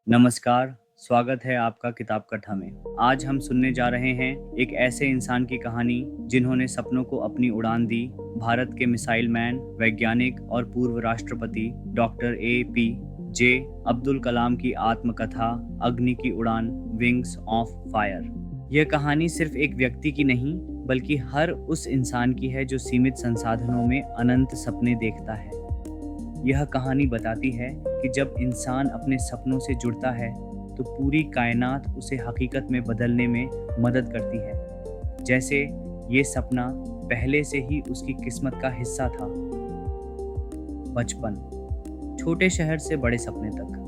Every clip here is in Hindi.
नमस्कार, स्वागत है आपका किताब कथा में। आज हम सुनने जा रहे हैं एक ऐसे इंसान की कहानी जिन्होंने सपनों को अपनी उड़ान दी। भारत के मिसाइल मैन, वैज्ञानिक और पूर्व राष्ट्रपति डॉक्टर APJ अब्दुल कलाम की आत्मकथा अग्नि की उड़ान, विंग्स ऑफ फायर। यह कहानी सिर्फ एक व्यक्ति की नहीं, बल्कि हर उस इंसान की है जो सीमित संसाधनों में अनंत सपने देखता है। यह कहानी बताती है कि जब इंसान अपने सपनों से जुड़ता है तो पूरी कायनात उसे हकीकत में बदलने में मदद करती है। जैसे ये सपना पहले से ही उसकी किस्मत का हिस्सा था। बचपन, छोटे शहर से बड़े सपने तक।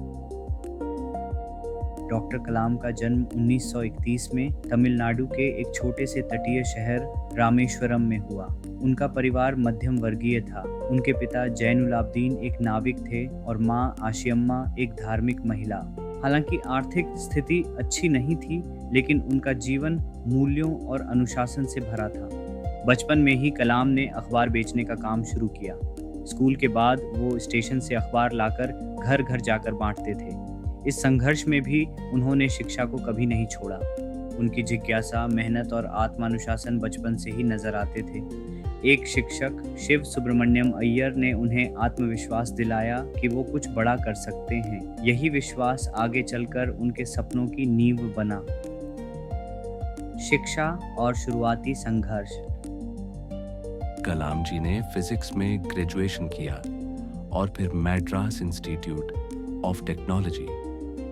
डॉक्टर कलाम का जन्म 1931 में तमिलनाडु के एक छोटे से तटीय शहर रामेश्वरम में हुआ। उनका परिवार मध्यम वर्गीय था। उनके पिता जैनुलाब्दीन एक नाविक थे और माँ आशियम्मा एक धार्मिक महिला। हालांकि आर्थिक स्थिति अच्छी नहीं थी, लेकिन उनका जीवन मूल्यों और अनुशासन से भरा था। बचपन में ही कलाम ने अखबार बेचने का काम शुरू किया। स्कूल के बाद वो स्टेशन से अखबार लाकर घर घर जाकर बांटते थे। इस संघर्ष में भी उन्होंने शिक्षा को कभी नहीं छोड़ा। उनकी जिज्ञासा, मेहनत और आत्मानुशासन बचपन से ही नजर आते थे। एक शिक्षक शिव सुब्रमण्यम अय्यर ने उन्हें आत्मविश्वास दिलाया कि वो कुछ बड़ा कर सकते हैं। यही विश्वास आगे चलकर उनके सपनों की नींव बना। शिक्षा और शुरुआती संघर्ष। कलाम जी ने फिजिक्स में ग्रेजुएशन किया और फिर Madras institute of technology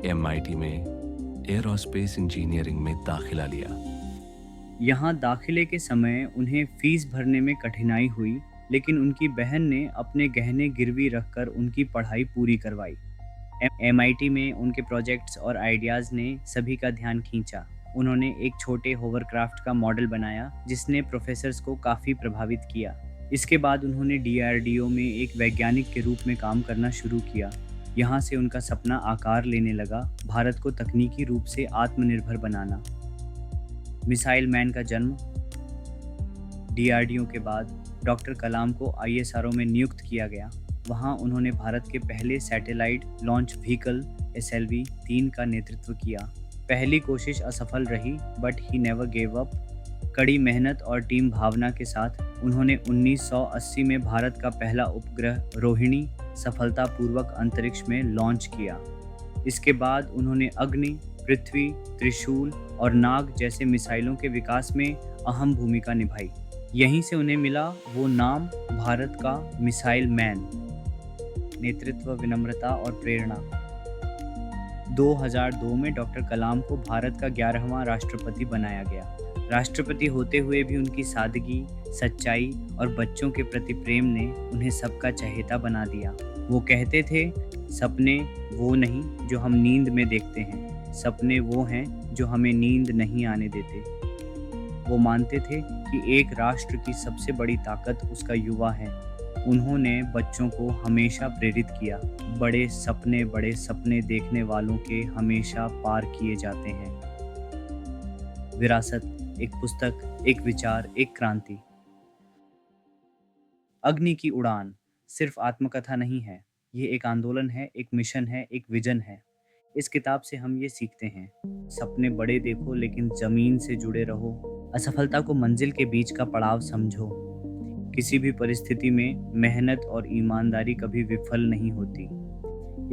MIT में एरोस्पेस इंजीनियरिंग में दाखिला लिया। यहाँ दाखिले के समय उन्हें फीस भरने में कठिनाई हुई, लेकिन उनकी बहन ने अपने गहने गिरवी रखकर उनकी पढ़ाई पूरी करवाई। MIT में उनके प्रोजेक्ट्स और आइडियाज़ ने सभी का ध्यान खींचा। उन्होंने एक छोटे होवरक्राफ्ट का मॉडल बनाया जिसने प्रोफेसर्स को काफ़ी प्रभावित किया। इसके बाद उन्होंने DRDO में एक वैज्ञानिक के रूप में काम करना शुरू किया। यहाँ से उनका सपना आकार लेने लगा, भारत को तकनीकी रूप से आत्मनिर्भर बनाना। मिसाइल मैन का जन्म। DRDO के बाद डॉक्टर कलाम को ISRO में नियुक्त किया गया। वहाँ उन्होंने भारत के पहले सैटेलाइट लॉन्च व्हीकल SLV-3 का नेतृत्व किया। पहली कोशिश असफल रही, but he never gave up. कड़ी मेहनत और टीम भावना के साथ उन्होंने 1980 में भारत का पहला उपग्रह रोहिणी सफलतापूर्वक अंतरिक्ष में लॉन्च किया। इसके बाद उन्होंने अग्नि, पृथ्वी, त्रिशूल और नाग जैसे मिसाइलों के विकास में अहम भूमिका निभाई। यहीं से उन्हें मिला वो नाम, भारत का मिसाइल मैन। नेतृत्व, विनम्रता और प्रेरणा। 2002 में डॉक्टर कलाम को भारत का 11वां राष्ट्रपति बनाया गया। राष्ट्रपति होते हुए भी उनकी सादगी, सच्चाई और बच्चों के प्रति प्रेम ने उन्हें सबका चहेता बना दिया। वो कहते थे, सपने वो नहीं जो हम नींद में देखते हैं, सपने वो हैं जो हमें नींद नहीं आने देते। वो मानते थे कि एक राष्ट्र की सबसे बड़ी ताकत उसका युवा है। उन्होंने बच्चों को हमेशा प्रेरित किया, बड़े सपने देखने वालों के हमेशा पार किए जाते हैं। विरासत, एक पुस्तक, एक विचार, एक क्रांति। अग्नि की उड़ान सिर्फ आत्मकथा नहीं है, ये एक आंदोलन है, एक मिशन है, एक विजन है। इस किताब से हम ये सीखते हैं, सपने बड़े देखो लेकिन जमीन से जुड़े रहो। असफलता को मंजिल के बीच का पड़ाव समझो। किसी भी परिस्थिति में मेहनत और ईमानदारी कभी विफल नहीं होती।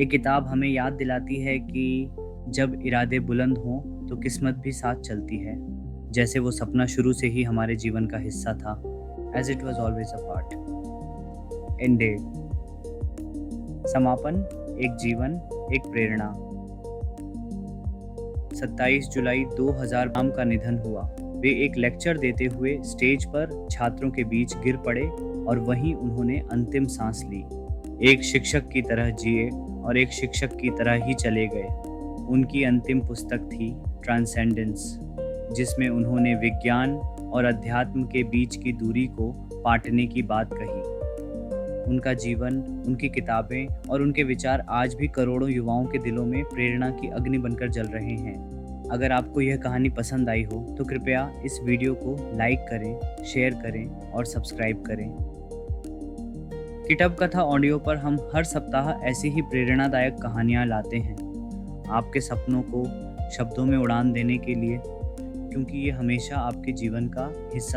ये किताब हमें याद दिलाती है कि जब इरादे बुलंद हों तो किस्मत भी साथ चलती है, जैसे वो सपना शुरू से ही हमारे जीवन का हिस्सा था। As it was always a part. Ended. समापन, एक जीवन, एक प्रेरणा। 27 जुलाई 2000 कलाम का निधन हुआ। वे एक लेक्चर देते हुए स्टेज पर छात्रों के बीच गिर पड़े और वहीं उन्होंने अंतिम सांस ली। एक शिक्षक की तरह जिए और एक शिक्षक की तरह ही चले गए। उनकी अंतिम पुस्तक थी ट्रांसेंडेंस, जिसमें उन्होंने विज्ञान और अध्यात्म के बीच की दूरी को पाटने की बात कही। उनका जीवन, उनकी किताबें और उनके विचार आज भी करोड़ों युवाओं के दिलों में प्रेरणा की अग्नि बनकर जल रहे हैं। अगर आपको यह कहानी पसंद आई हो तो कृपया इस वीडियो को लाइक करें, शेयर करें और सब्सक्राइब करें। किताब कथा ऑडियो पर हम हर सप्ताह ऐसी ही प्रेरणादायक कहानियाँ लाते हैं। आपके सपनों को शब्दों में उड़ान देने के लिए, क्योंकि ये हमेशा आपके जीवन का हिस्सा